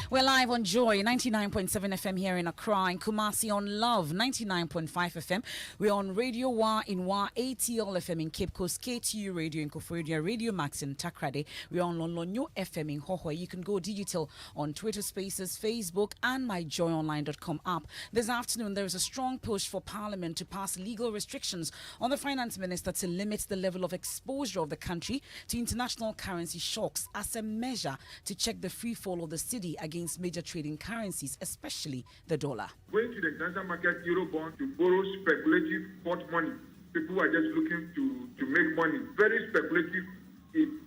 We're live on Joy 99.7 FM here in Accra, in Kumasi on Love 99.5 FM. We're on Radio Wa in Wa, ATL FM in Cape Coast, KTU Radio in Koforidua, Radio Max in Takrade. We're on Lonlonyo FM in Hohoi. You can go digital on Twitter Spaces, Facebook, and myjoyonline.com app. This afternoon, there is a strong push for Parliament to pass legal restrictions on the Finance Minister to limit the level of exposure of the country to international currency shocks as a measure to check the free fall of the cedi against major trading currencies, especially the dollar. Going to the international market, Eurobond, to borrow speculative hot money. People are just looking to make money. Very speculative,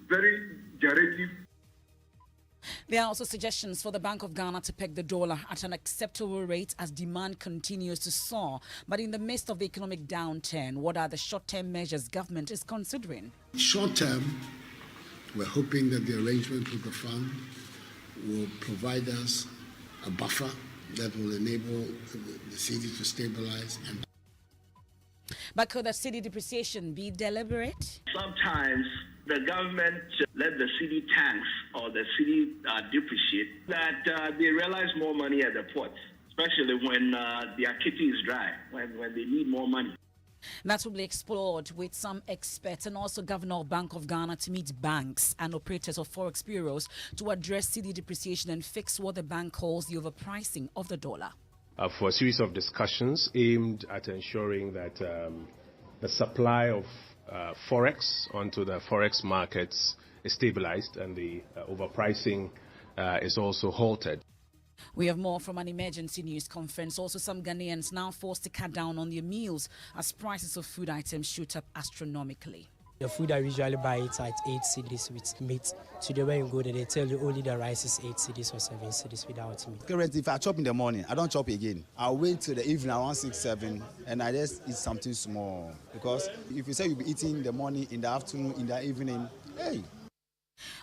very generative. There are also suggestions for the Bank of Ghana to peg the dollar at an acceptable rate as demand continues to soar. But in the midst of the economic downturn, what are the short-term measures government is considering? Short-term, we're hoping that the arrangement with the fund will provide us a buffer that will enable the cedi to stabilize. But could the cedi depreciation be deliberate? Sometimes the government let the cedi tanks or the cedi depreciate, that they realize more money at the port, especially when their kitty is dry, when they need more money. That will be explored with some experts and also Governor of Bank of Ghana to meet banks and operators of forex bureaus to address cedi depreciation and fix what the bank calls the overpricing of the dollar. For a series of discussions aimed at ensuring that the supply of forex onto the forex markets is stabilized and the overpricing is also halted. We have more from an emergency news conference. Also, some Ghanaians now forced to cut down on their meals as prices of food items shoot up astronomically. The food I usually buy it at 8 cedis with meat. Today when you go there, they tell you only the rice is 8 cedis or 7 cedis without meat. Currently, if I chop in the morning, I don't chop again. I'll wait till the evening around 6, 7, and I just eat something small. Because if you say you'll be eating in the morning, in the afternoon, in the evening, hey.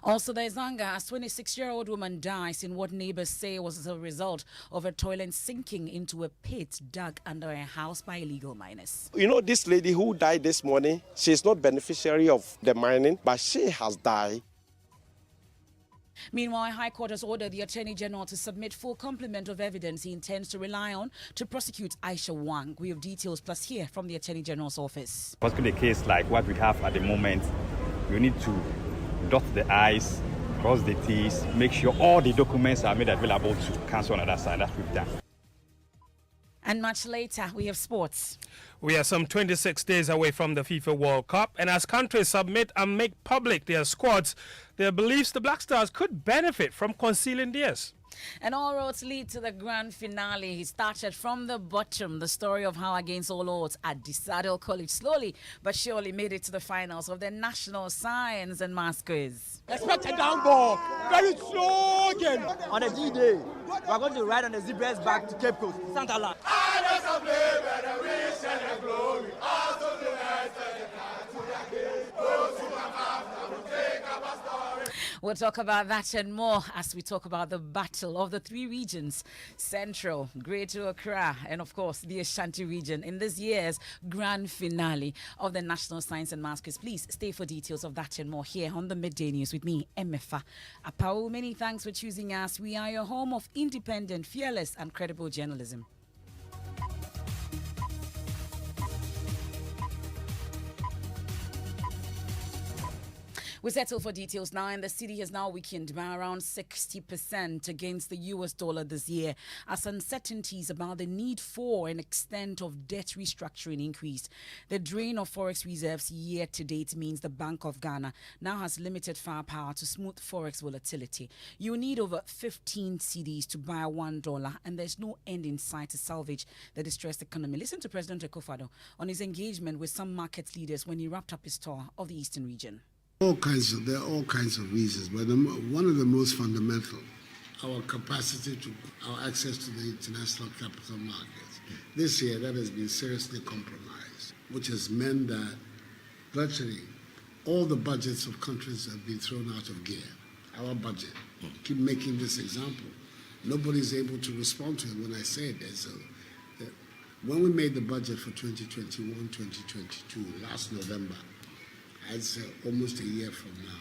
Also, there is anger as 26-year-old woman dies in what neighbors say was as a result of a toilet sinking into a pit dug under a house by illegal miners. You know, this lady who died this morning, she's not beneficiary of the mining, but she has died. Meanwhile, High Court has ordered the Attorney General to submit full complement of evidence he intends to rely on to prosecute Aisha Wang. We have details plus here from the Attorney General's office. Prosecute a case like what we have at the moment, we need to dot the I's, cross the T's, make sure all the documents are made available to counsel on the other side. That's what we've done. And much later, we have sports. We are some 26 days away from the FIFA World Cup, and as countries submit and make public their squads, there are beliefs the Black Stars could benefit from concealing theirs. And all roads lead to the grand finale. He started from the bottom. The story of how against all odds at Disadel College slowly but surely made it to the finals of the National Science and Maths Quiz. Expect a down ball. Very slow game. On the D-Day, we are going to ride on the Zebra's back to Cape Coast, Santa Land. We'll talk about that and more as we talk about the battle of the three regions, Central, Greater Accra, and of course the Ashanti region in this year's grand finale of the National Science and Maths Quiz. Please stay for details of that and more here on the Midday News with me, Emefa Apau. Many thanks for choosing us. We are your home of independent, fearless, and credible journalism. We settle for details now, and the cedi has now weakened by around 60% against the US dollar this year as uncertainties about the need for and extent of debt restructuring increased. The drain of forex reserves year to date means the Bank of Ghana now has limited firepower to smooth forex volatility. You need over 15 cedis to buy $1, and there's no end in sight to salvage the distressed economy. Listen to President Akufo-Addo on his engagement with some market leaders when he wrapped up his tour of the Eastern region. There are all kinds of reasons, but one of the most fundamental, our capacity to, our access to the international capital markets. This year, that has been seriously compromised, which has meant that virtually all the budgets of countries have been thrown out of gear. Our budget, keep making this example. Nobody's able to respond to it when I say it. So, when we made the budget for 2021-2022 last November, I'd say almost a year from now,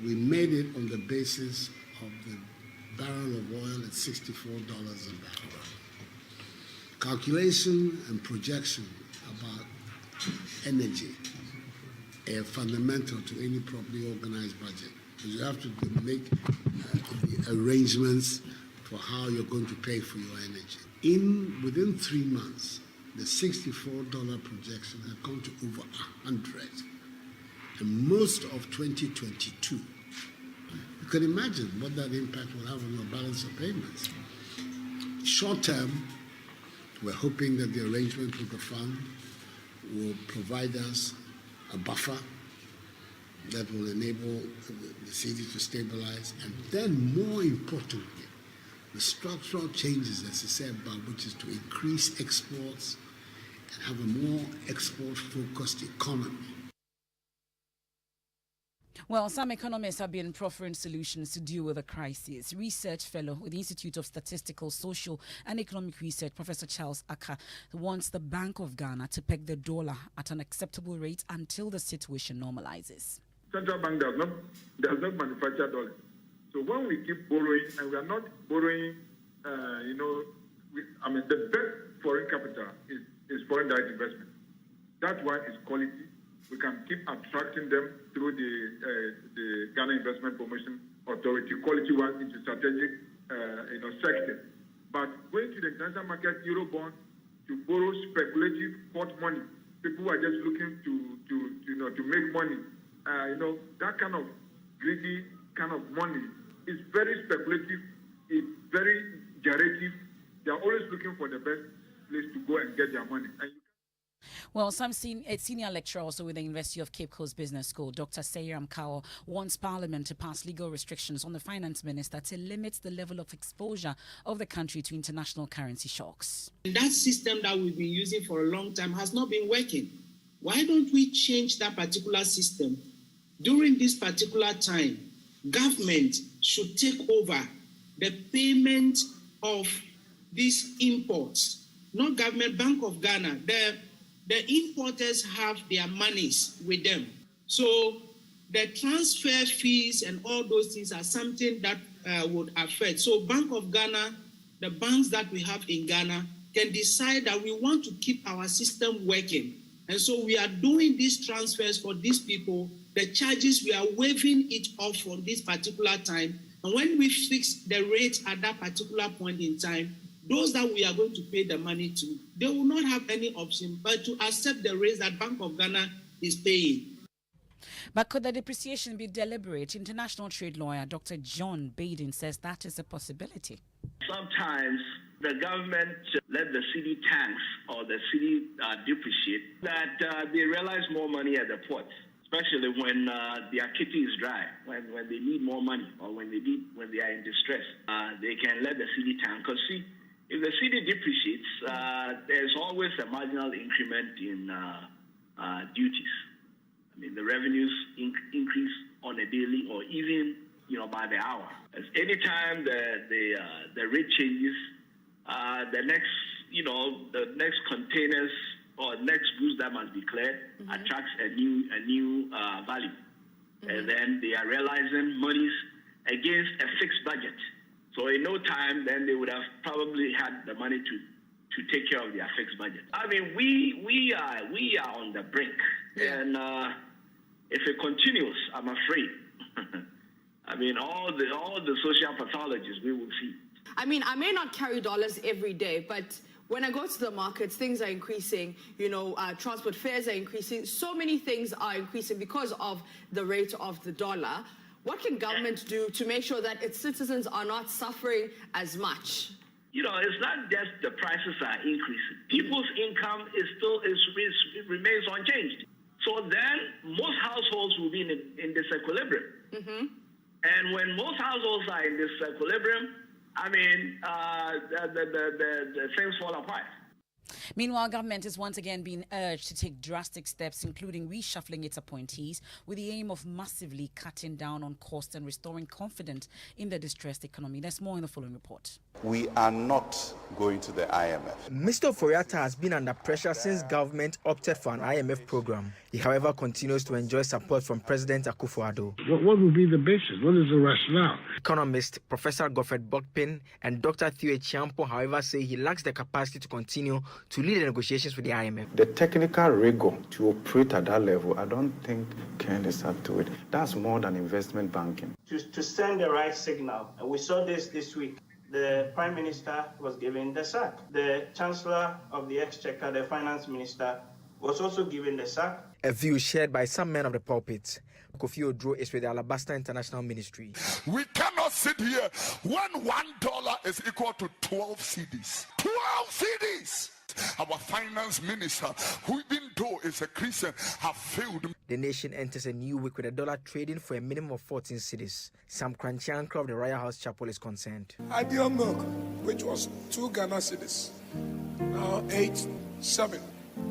we made it on the basis of the barrel of oil at $64 a barrel. Calculation and projection about energy are fundamental to any properly organized budget. Because you have to make the arrangements for how you're going to pay for your energy. Within 3 months, the $64 projection had gone to over 100, and most of 2022. You can imagine what that impact will have on your balance of payments. Short term, we're hoping that the arrangement with the fund will provide us a buffer that will enable the city to stabilize, and then more importantly, the structural changes, as I said, about which is to increase exports and have a more export-focused economy. Well, some economists have been proffering solutions to deal with the crisis. Research fellow with the Institute of Statistical, Social and Economic Research, Professor Charles Aka, wants the Bank of Ghana to peg the dollar at an acceptable rate until the situation normalizes. Central bank does not manufacture dollars. So when we keep borrowing, and we are not borrowing, the best foreign capital is foreign direct investment. That one is quality. We can keep attracting them through the Ghana Investment Promotion Authority. Quality one into strategic, sector. But going to the international market, Eurobond, to borrow speculative hot money. People are just looking to make money. That kind of greedy kind of money is very speculative. It's very generative. They are always looking for the best place to go and get their money. Well, some senior lecturer also with the University of Cape Coast Business School, Dr. Sayram Kao, wants Parliament to pass legal restrictions on the finance minister to limit the level of exposure of the country to international currency shocks. And that system that we've been using for a long time has not been working. Why don't we change that particular system? During this particular time, government should take over the payment of these imports. Not government, Bank of Ghana. The importers have their monies with them. So the transfer fees and all those things are something that would affect. So Bank of Ghana, the banks that we have in Ghana, can decide that we want to keep our system working. And so we are doing these transfers for these people. The charges, we are waiving it off from this particular time. And when we fix the rate at that particular point in time, those that we are going to pay the money to, they will not have any option but to accept the rates that Bank of Ghana is paying. But could the depreciation be deliberate? International trade lawyer Dr. John Baden says that is a possibility. Sometimes the government let the city tax or the city depreciate, that they realize more money at the port, especially when their kitty is dry, when they need more money or when they are in distress. They can let the city tax. Because see, if the city depreciates, there's always a marginal increment in duties. I mean, the revenues increase on a daily or even, by the hour. As anytime the rate changes, the next containers or next goods that must be cleared attracts a new value, and then they are realizing monies against a fixed budget. So in no time, then they would have probably had the money to take care of their fixed budget. I mean, we are on the brink, and if it continues, I'm afraid. I mean, all the social pathologies we will see. I mean, I may not carry dollars every day, but when I go to the markets, things are increasing. Transport fares are increasing. So many things are increasing because of the rate of the dollar. What can government do to make sure that its citizens are not suffering as much? It's not just the prices are increasing. People's income remains unchanged. So then most households will be in disequilibrium. And when most households are in disequilibrium, I mean, the things fall apart. Meanwhile, government is once again being urged to take drastic steps, including reshuffling its appointees, with the aim of massively cutting down on costs and restoring confidence in the distressed economy. There's more in the following report. We are not going to the IMF. Mr. Foriata has been under pressure since government opted for an IMF program. He, however, continues to enjoy support from President Akufo-Addo. What will be the basis? What is the rationale? Economist Professor Godfred Bokpin and Dr. Theo Chiampo, however, say he lacks the capacity to continue to lead the negotiations with the IMF. The technical rigor to operate at that level, I don't think Ken is up to it. That's more than investment banking. To send the right signal, and we saw this week. The Prime Minister was given the sack. The Chancellor of the Exchequer, the Finance Minister, was also given the sack. A view shared by some men of the pulpit. Kofi Odro is with the Alabasta International Ministry. We cannot sit here when $1 is equal to 12 cedis. 12 cedis! Our finance minister, who even though is a Christian, have failed. The nation enters a new week with the dollar trading for a minimum of 14 cedis. Sam Kranchiankra of the Royal House Chapel is concerned. Ideal milk, which was 2 Ghana cedis, now 8, 7.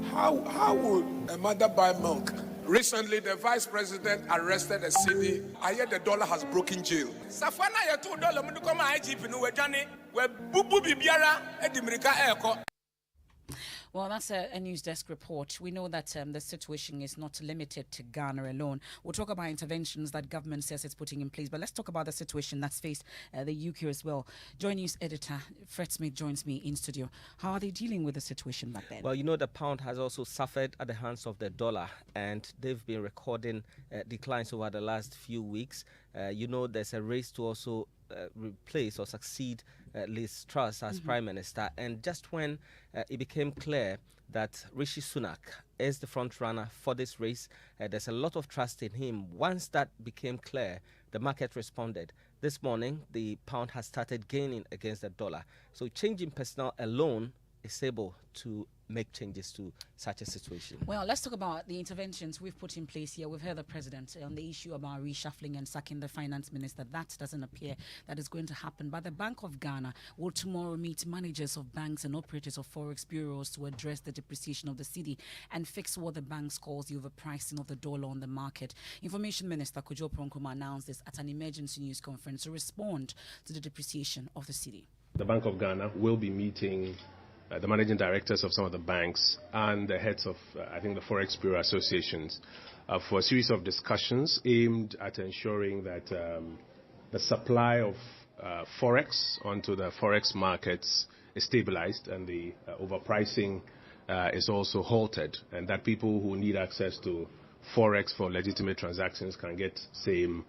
How would a mother buy milk? Recently, the vice president arrested a city. I hear the dollar has broken jail. Safana ya $2 mun ko ma IGP no wejane we bubu bibiara edimirika eko. Well, that's a news desk report. We know that the situation is not limited to Ghana alone. We'll talk about interventions that government says it's putting in place, but let's talk about the situation that's faced the UK as well. Joint News editor Fred Smith joins me in studio. How are they dealing with the situation back then? Well, you know, the pound has also suffered at the hands of the dollar, and they've been recording declines over the last few weeks. You know, there's a race to also replace or succeed Liz Truss as Prime Minister, and just when it became clear that Rishi Sunak is the front runner for this race, there's a lot of trust in him. Once that became clear, the market responded. This morning, the pound has started gaining against the dollar. So changing personnel alone is able to make changes to such a situation. Well, let's talk about the interventions we've put in place here. We've heard the president on the issue about reshuffling and sacking the finance minister. That doesn't appear that is going to happen. But the Bank of Ghana will tomorrow meet managers of banks and operators of forex bureaus to address the depreciation of the cedi and fix what the banks calls the overpricing of the dollar on the market. Information Minister Kojo announced this at an emergency news conference to respond to the depreciation of the cedi. The Bank of Ghana will be meeting the managing directors of some of the banks and the heads of, I think, the Forex Bureau associations for a series of discussions aimed at ensuring that the supply of Forex onto the Forex markets is stabilized and the overpricing is also halted, and that people who need access to Forex for legitimate transactions can get same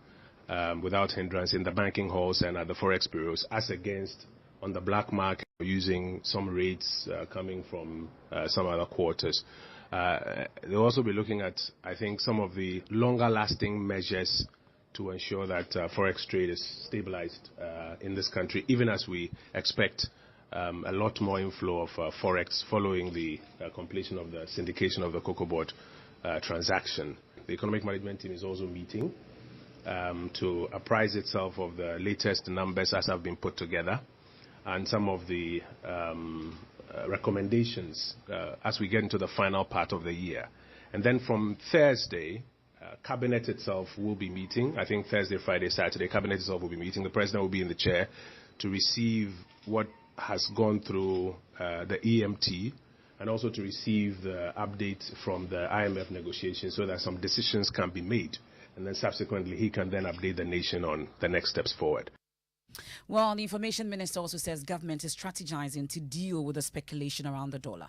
without hindrance in the banking halls and at the Forex bureaus, as against on the black market using some rates coming from some other quarters. They'll also be looking at, I think, some of the longer-lasting measures to ensure that Forex trade is stabilized in this country, even as we expect a lot more inflow of Forex following the completion of the syndication of the Cocoa Board transaction. The Economic Management Team is also meeting to apprise itself of the latest numbers as have been put together, and some of the recommendations as we get into the final part of the year. And then from Thursday, Cabinet itself will be meeting. I think Thursday, Friday, Saturday, Cabinet itself will be meeting. The President will be in the chair to receive what has gone through the EMT, and also to receive the update from the IMF negotiations so that some decisions can be made. And then subsequently, he can then update the nation on the next steps forward. Well, the Information Minister also says government is strategizing to deal with the speculation around the dollar.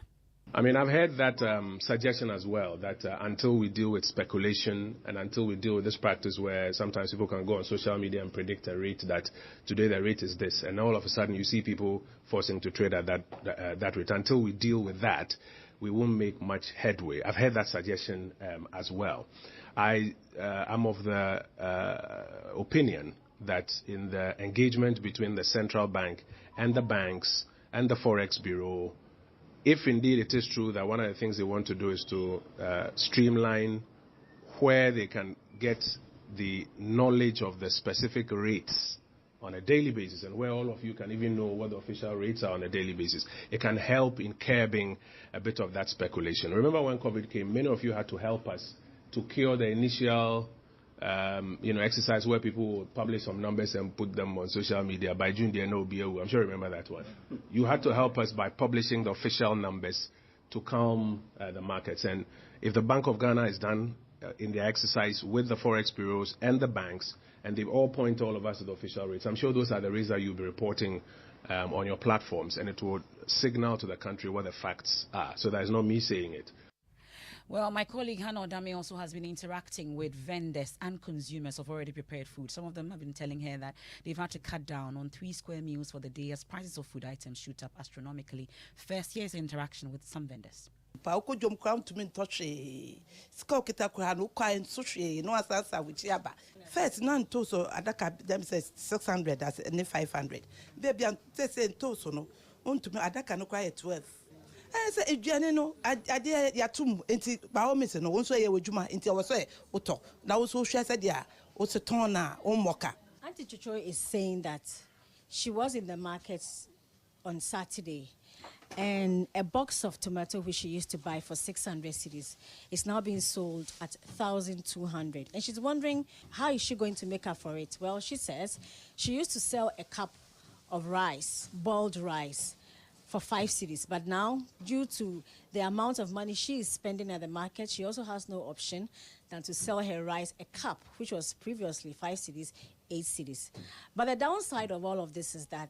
I mean, I've heard that suggestion as well, that until we deal with speculation and until we deal with this practice where sometimes people can go on social media and predict a rate that today the rate is this, and all of a sudden you see people forcing to trade at that rate. Until we deal with that, we won't make much headway. I've heard that suggestion as well. I am of the opinion that in the engagement between the central bank and the banks and the Forex Bureau, if indeed it is true that one of the things they want to do is to streamline where they can get the knowledge of the specific rates on a daily basis, and where all of you can even know what the official rates are on a daily basis, it can help in curbing a bit of that speculation. Remember when COVID came, many of you had to help us to cure the initial exercise where people would publish some numbers and put them on social media. By June, there no BAU. I'm sure you remember that one. You had to help us by publishing the official numbers to calm the markets. And if the Bank of Ghana is done in their exercise with the forex bureaus and the banks, and they all point all of us to the official rates, I'm sure those are the rates that you'll be reporting on your platforms, and it will signal to the country what the facts are. So there's no me saying it. Well, my colleague Hannah Odame also has been interacting with vendors and consumers of already prepared food. Some of them have been telling her that they've had to cut down on 3 square meals for the day as prices of food items shoot up astronomically. First, here's an interaction with some vendors. First, none toso adaka them says 600 as any 500. Baby, I'm saying toso no. To me adaka no quiet 12. I say eduane no ade ya tum enti ba o mise no wonso ye wajuma enti wo so e uto na wo so hwe se dia o se ton na o moka. Auntie Chocho is saying that she was in the markets on Saturday, and a box of tomato which she used to buy for 600 cedis is now being sold at 1,200, and she's wondering how is she going to make up for it. Well, she says she used to sell a cup of rice, boiled rice, for 5 cedis, but now due to the amount of money she is spending at the market, she also has no option than to sell her rice a cup, which was previously 5 cedis, 8 cedis. But the downside of all of this is that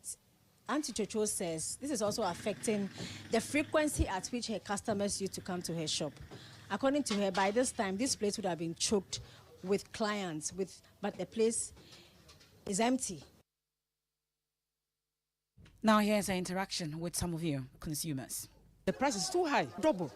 Auntie Chocho says this is also affecting the frequency at which her customers used to come to her shop. According to her, by this time, this place would have been choked with clients, but the place is empty. Now here's an interaction with some of you consumers. The price is too high, double,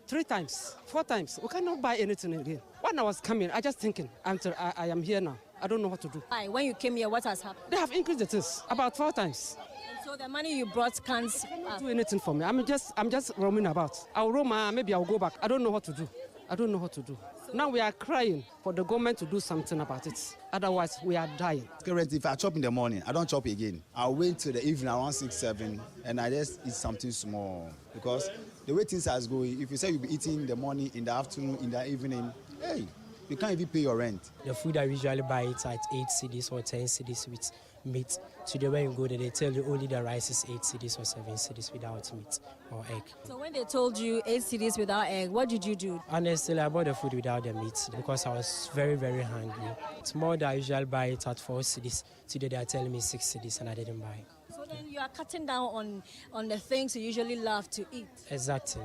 3 times, 4 times. We cannot buy anything again. When I was coming, I just thinking, until I am here now, I don't know what to do. Hi, when you came here, what has happened? They have increased the things about 4 times. And so the money you brought can't do anything for me. I'm just roaming about. I'll roam, maybe I'll go back. I don't know what to do. Now we are crying for the government to do something about it. Otherwise, we are dying. Currently, if I chop in the morning, I don't chop again. I'll wait till the evening around 6, 7, and I just eat something small. Because the way things are going, if you say you'll be eating in the morning, in the afternoon, in the evening, hey, you can't even pay your rent. The food I usually buy it at 8 cedis or 10 cedis with meat. Today when you go there, they tell you only the rice is 8 cedis or 7 cedis without meat or egg. So when they told you 8 cedis without egg, what did you do? Honestly, I bought the food without the meat because I was very, very hungry. It's more than I usually buy it at 4 cedis. Today they are telling me 6 cedis and I didn't buy it. So then you are cutting down on the things you usually love to eat. Exactly.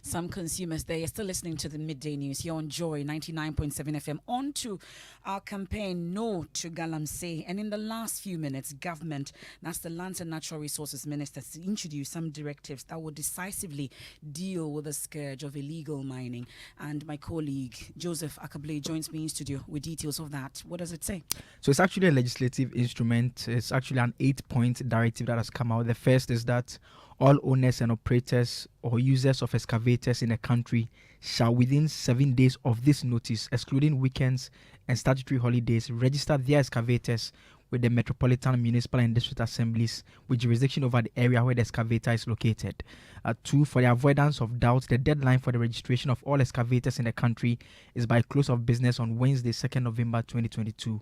Some consumers there. You're still listening to the midday news here on Joy 99.7 FM. On to our campaign No to Galamsey. And in the last few minutes, government, that's the Lands and Natural Resources Minister, has introduced some directives that will decisively deal with the scourge of illegal mining. And my colleague Joseph Akable joins me in studio with details of that. What does it say? So it's actually a legislative instrument. It's actually an 8-point directive that has come out. The first is that all owners and operators or users of excavators in the country shall within 7 days of this notice, excluding weekends and statutory holidays, register their excavators with the Metropolitan, Municipal and District Assemblies with jurisdiction over the area where the excavator is located. 2, for the avoidance of doubt, the deadline for the registration of all excavators in the country is by close of business on Wednesday, 2nd November 2022.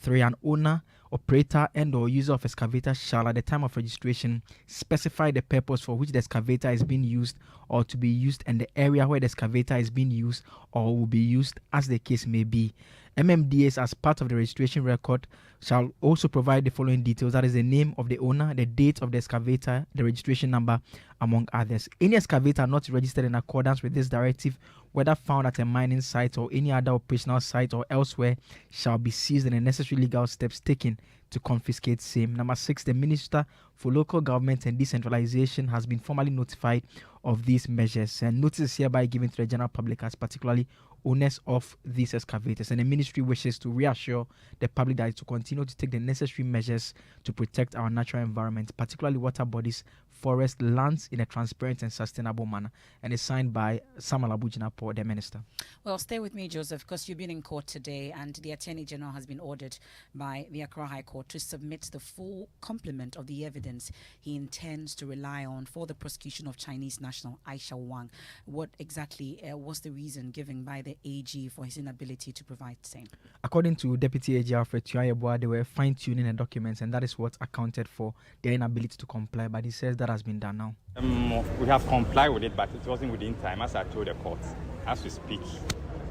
3, an owner, operator and or user of excavator shall at the time of registration specify the purpose for which the excavator is being used or to be used and the area where the excavator is being used or will be used as the case may be. MMDAs as part of the registration record shall also provide the following details, that is the name of the owner, the date of the excavator, the registration number, among others. Any excavator not registered in accordance with this directive, whether found at a mining site or any other operational site or elsewhere, shall be seized and the necessary legal steps taken to confiscate same. 6, the Minister for Local Government and Decentralization has been formally notified of these measures, and notice is hereby given to the general public as particularly owners of these excavators, and the ministry wishes to reassure the public that it will continue to take the necessary measures to protect our natural environment, particularly water bodies, forest lands in a transparent and sustainable manner, and is signed by Samuel Abujinapo, the minister. Well, stay with me, Joseph, because you've been in court today, and the Attorney General has been ordered by the Accra High Court to submit the full complement of the evidence he intends to rely on for the prosecution of Chinese national Aisha Wang. What exactly was the reason given by the AG for his inability to provide same? According to Deputy AG Alfred Tuayeboa, they were fine-tuning the documents, and that is what accounted for their inability to comply. But he says that has been done now. We have complied with it, but it wasn't within time, as I told the court. As we speak,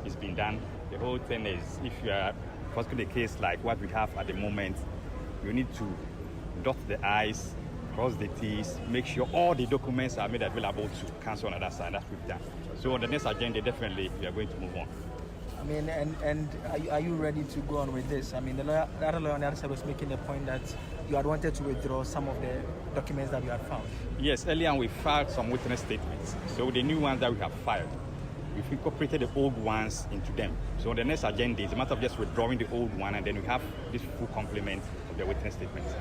it's been done. The whole thing is, if you are prosecuting a case like what we have at the moment, you need to dot the I's, cross the T's, make sure all the documents are made available to counsel on the other side. That's what we've done. So on the next agenda, definitely we are going to move on. I mean, and are you ready to go on with this? I mean, the other lawyer on the other side was making the point that you had wanted to withdraw some of the documents that you had found. Yes, earlier we filed some witness statements. So the new ones that we have filed, we've incorporated the old ones into them. So on the next agenda, it's a matter of just withdrawing the old one, and then we have this full complement of the witness statements.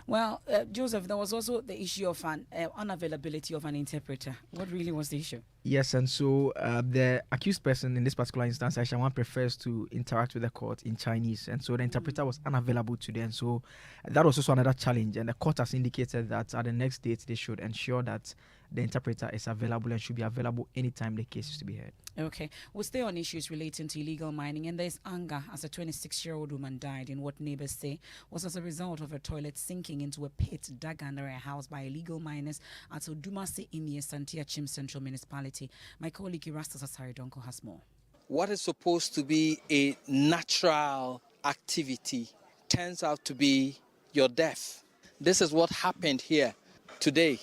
Well, Joseph, there was also the issue of an unavailability of an interpreter. What really was the issue? Yes, and so the accused person in this particular instance, Aisha Wang, prefers to interact with the court in Chinese, and so the interpreter was unavailable today, and so that was also another challenge, and the court has indicated that at the next date they should ensure that the interpreter is available and should be available anytime the case is to be heard. Okay. We'll stay on issues relating to illegal mining, and there's anger as a 26-year-old woman died in what neighbors say was as a result of her toilet sinking into a pit dug under a house by illegal miners at Odumase in the Asante Achim Central Municipality. My colleague Ernest Donko has more. What is supposed to be a natural activity turns out to be your death. This is what happened here today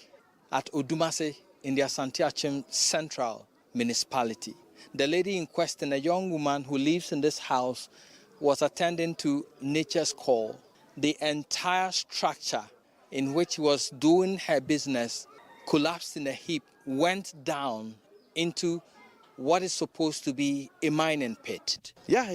at Odumase in the Asante Achim Central Municipality. The lady in question, a young woman who lives in this house, was attending to nature's call. The entire structure in which she was doing her business collapsed in a heap, went down into what is supposed to be a mining pit. Yeah,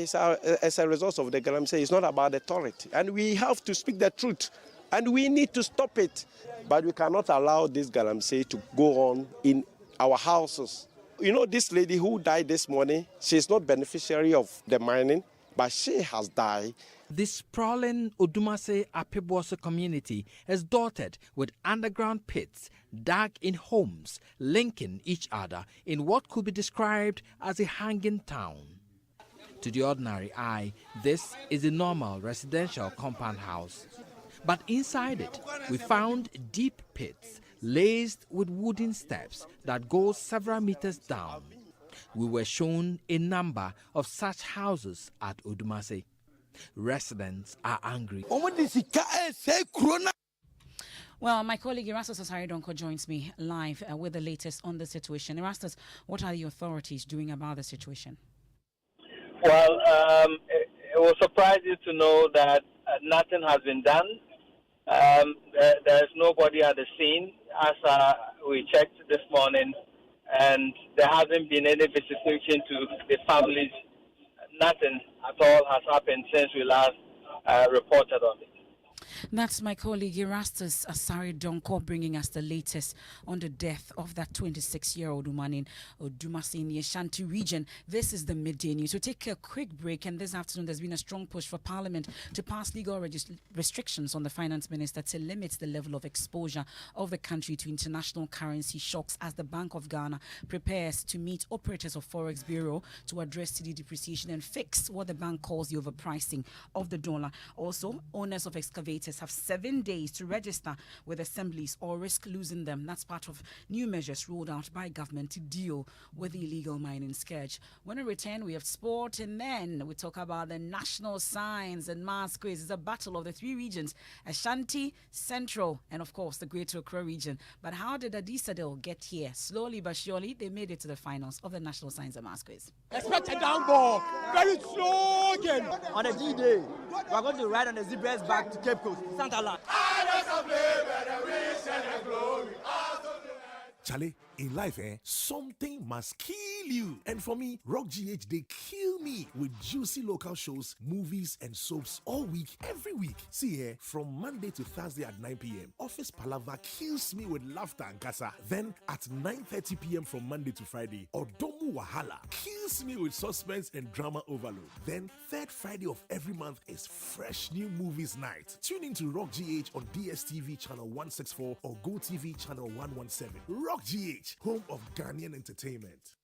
as a result of the galamsey, it's not about authority. And we have to speak the truth. And we need to stop it. But we cannot allow this galamsey to go on in our houses. You know, this lady who died this morning, she's not beneficiary of the mining, but she has died. The sprawling Odumase Apeboso community is dotted with underground pits dug in homes, linking each other in what could be described as a hanging town. To the ordinary eye, this is a normal residential compound house. But inside it, we found deep pits laced with wooden steps that go several meters down. We were shown a number of such houses at Odumase. Residents are angry. Well, my colleague Erastus Donko joins me live with the latest on the situation. Erastus, what are the authorities doing about the situation? Well, it will surprise you to know that nothing has been done. There is nobody at the scene as we checked this morning, and there hasn't been any visitation to the families. Nothing at all has happened since we last reported on it. That's my colleague Erastus Donko bringing us the latest on the death of that 26-year-old woman in Odumase in the Ashanti region. This is the midday news. We'll take a quick break, and this afternoon there's been a strong push for Parliament to pass legal restrictions on the Finance Minister to limit the level of exposure of the country to international currency shocks as the Bank of Ghana prepares to meet operators of Forex Bureau to address cedi depreciation and fix what the bank calls the overpricing of the dollar. Also, owners of excavators have 7 days to register with assemblies or risk losing them. That's part of new measures rolled out by government to deal with the illegal mining scourge. When we return, we have sport, and then we talk about the national signs and masquerades. It's a battle of the three regions, Ashanti, Central, and of course the Greater Accra region. But how did Adisadel get here? Slowly but surely, they made it to the finals of the national signs and masquerades. Expect a down ball. Very slow game. On a D-Day, we are going to ride on the Zebra's back to Cape Coast, Santa Land. Charlie, In life, something must kill you. And for me, Rock GH, they kill me with juicy local shows, movies, and soaps all week, every week. See, from Monday to Thursday at 9 p.m., Office Palava kills me with laughter and kasa. Then at 9:30 p.m. from Monday to Friday, Odomu Wahala kills me with suspense and drama overload. Then, third Friday of every month is Fresh New Movies Night. Tune in to Rock GH on DSTV channel 164 or GoTV channel 117. Rock GH, home of Ghanaian entertainment.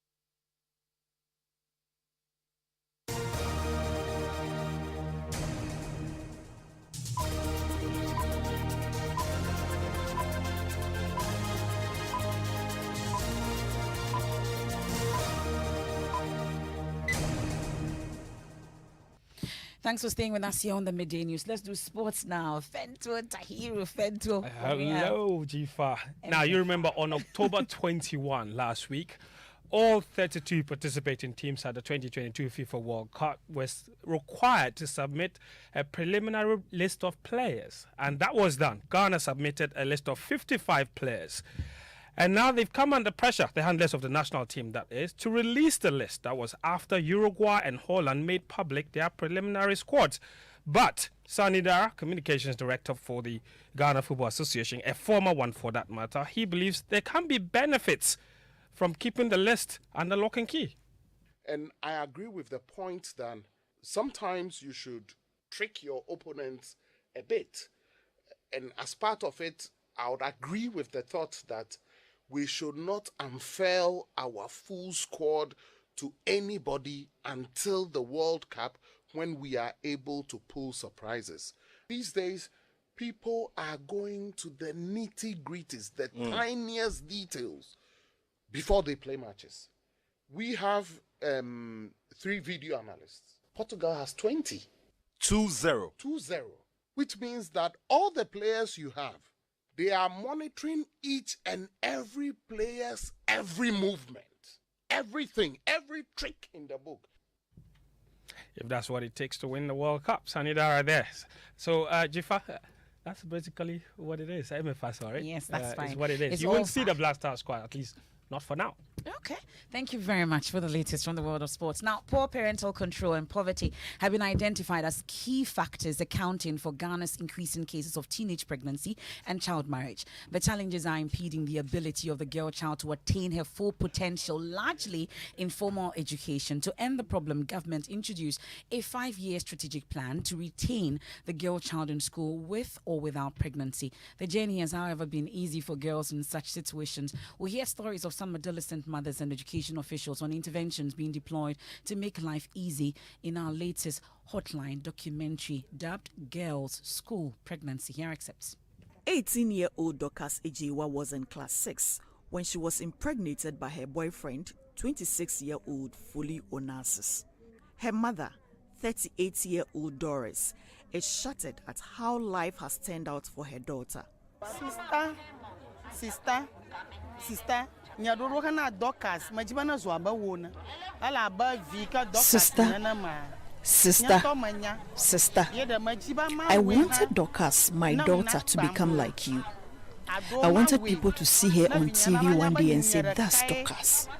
Thanks for staying with us here on the Midday News. Let's do sports now. Fento, Tahiru, Fento. Hello, Jifa. Now, you remember on October 21 last week, all 32 participating teams at the 2022 FIFA World Cup was required to submit a preliminary list of players. And that was done. Ghana submitted a list of 55 players. And now they've come under pressure, the handlers of the national team that is, to release the list. That was after Uruguay and Holland made public their preliminary squads. But Sani Dara, communications director for the Ghana Football Association, a former one for that matter, he believes there can be benefits from keeping the list under lock and key. And I agree with the point that sometimes you should trick your opponents a bit. And as part of it, I would agree with the thought that we should not unfurl our full squad to anybody until the World Cup, when we are able to pull surprises. These days, people are going to the nitty-gritties, the tiniest details before they play matches. We have 3 video analysts. Portugal has 20. 2-0. 2-0. Which means that all the players you have, they are monitoring each and every player's every movement, everything, every trick in the book. If that's what it takes to win the World Cup, Sani Dara there. So, Jifa, that's basically what it is. MFA, sorry. Yes, that's fine. It's what it is. It's you won't all see the Black Star squad, at least not for now. Okay. Thank you very much for the latest from the world of sports. Now, poor parental control and poverty have been identified as key factors accounting for Ghana's increasing cases of teenage pregnancy and child marriage. The challenges are impeding the ability of the girl child to attain her full potential, largely in formal education. To end the problem, government introduced a 5-year strategic plan to retain the girl child in school with or without pregnancy. The journey has, however, been easy for girls in such situations. We hear stories of some adolescent mothers and education officials on interventions being deployed to make life easy in our latest hotline documentary dubbed Girls School Pregnancy. Here accepts. 18-year-old Dorcas Ejiwa was in class 6 when she was impregnated by her boyfriend, 26-year-old Fuli Onassis. Her mother, 38-year-old Doris, is shattered at how life has turned out for her daughter. Sister, Sister, I wanted Dorcas, my daughter, to become like you. I wanted people to see her on TV one day and say, that's Dorcas.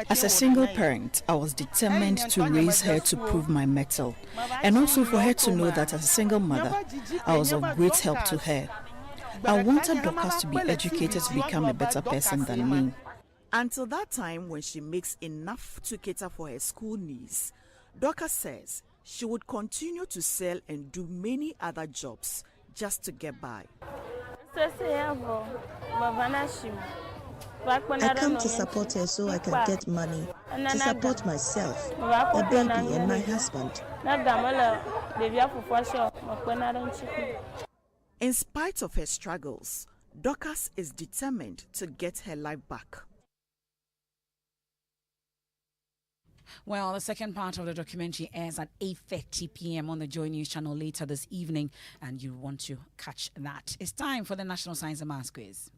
As a single parent, I was determined to raise her to prove my mettle, and also for her to know that as a single mother, I was of great help to her. I wanted Dorcas to be educated to become a better person than me. Until that time when she makes enough to cater for her school needs, Dorcas says she would continue to sell and do many other jobs just to get by. I come to support her so I can get money to support myself, my baby and my husband. In spite of her struggles, Dorcas is determined to get her life back. Well, the second part of the documentary airs at 8:30 p.m. on the Joy News channel later this evening, and you want to catch that. It's time for the National Science and Maths Quiz.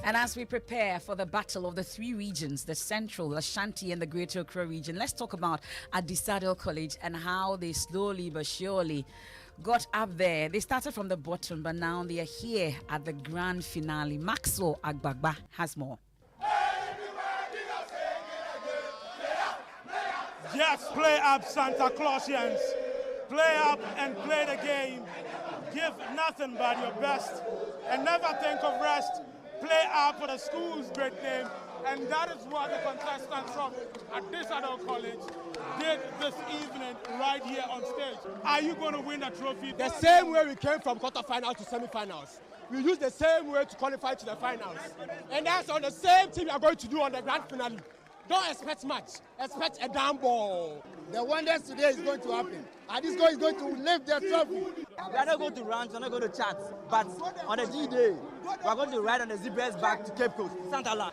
And as we prepare for the battle of the 3 regions, the Central, Ashanti, and the Greater Accra region, let's talk about Adisadel College and how they slowly but surely got up there. They started from the bottom, but now they are here at the grand finale. Maxwell Agbagba has more. Just play up, Santa Clausians. Play up and play the game. Give nothing but your best and never think of rest. Play up for the school's great name. And that is what the contestants from at this adult college did this evening right here on stage. Are you going to win the trophy? The same way we came from quarterfinals to semi-finals. We use the same way to qualify to the finals. And that's on the same thing we are going to do on the grand finale. Don't expect much. Expect a damn ball. The wonders today is going to happen. And this guy is going to lift the trophy. We are not going to run, we are not going to chat. But on the G-Day, we are going to ride on the zebras back to Cape Coast, Santa La.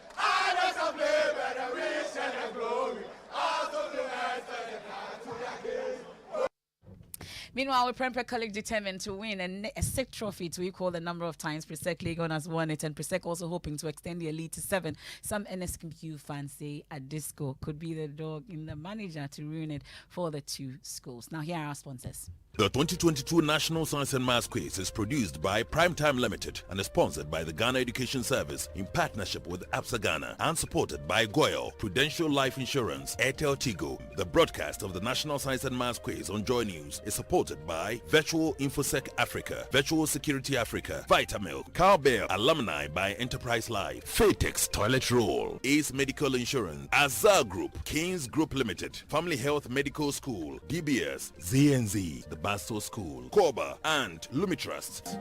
Meanwhile, Prempeh College determined to win a SIC trophy to equal the number of times Presec Legon has won it, and Presec also hoping to extend the lead to 7. Some NSQ fans say a disco could be the dog in the manager to ruin it for the two schools. Now, here are our sponsors. The 2022 National Science and Maths Quiz is produced by Primetime Limited and is sponsored by the Ghana Education Service in partnership with APSA Ghana and supported by Goyle, Prudential Life Insurance, Airtel Tigo. The broadcast of the National Science and Maths Quiz on Joy News is supported by Virtual InfoSec Africa, Virtual Security Africa, Vitamilk, Cowbell, Alumni by Enterprise Life, Fatex Toilet Roll, Ace Medical Insurance, Azar Group, Kings Group Limited, Family Health Medical School, DBS, ZNZ, the Basto School, Koba, and Lumitrust.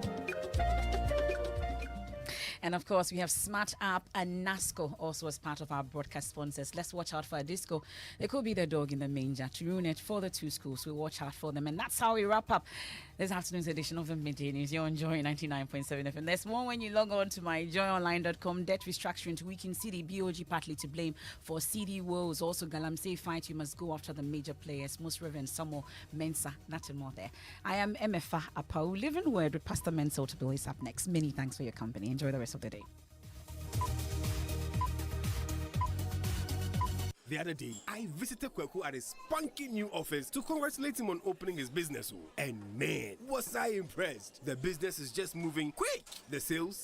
And of course, we have Smart App and NASCO also as part of our broadcast sponsors. Let's watch out for a disco. It could be the dog in the manger to ruin it for the two schools. We'll watch out for them. And that's how we wrap up this afternoon's edition of the Midday News. You're enjoying 99.7 FM. There's more when you log on to myjoyonline.com. Debt restructuring to weaken CD. BOG partly to blame for CD woes. Also, Galamsey fight. You must go after the major players. Most Reverend Samo Mensa. Nothing more there. I am MFA Apau. Living Word with Pastor Mensa to is up next. Many thanks for your company. Enjoy the rest of the day. The other day, I visited Kweku at his spunky new office to congratulate him on opening his business. And man, was I impressed. The business is just moving quick. The sales,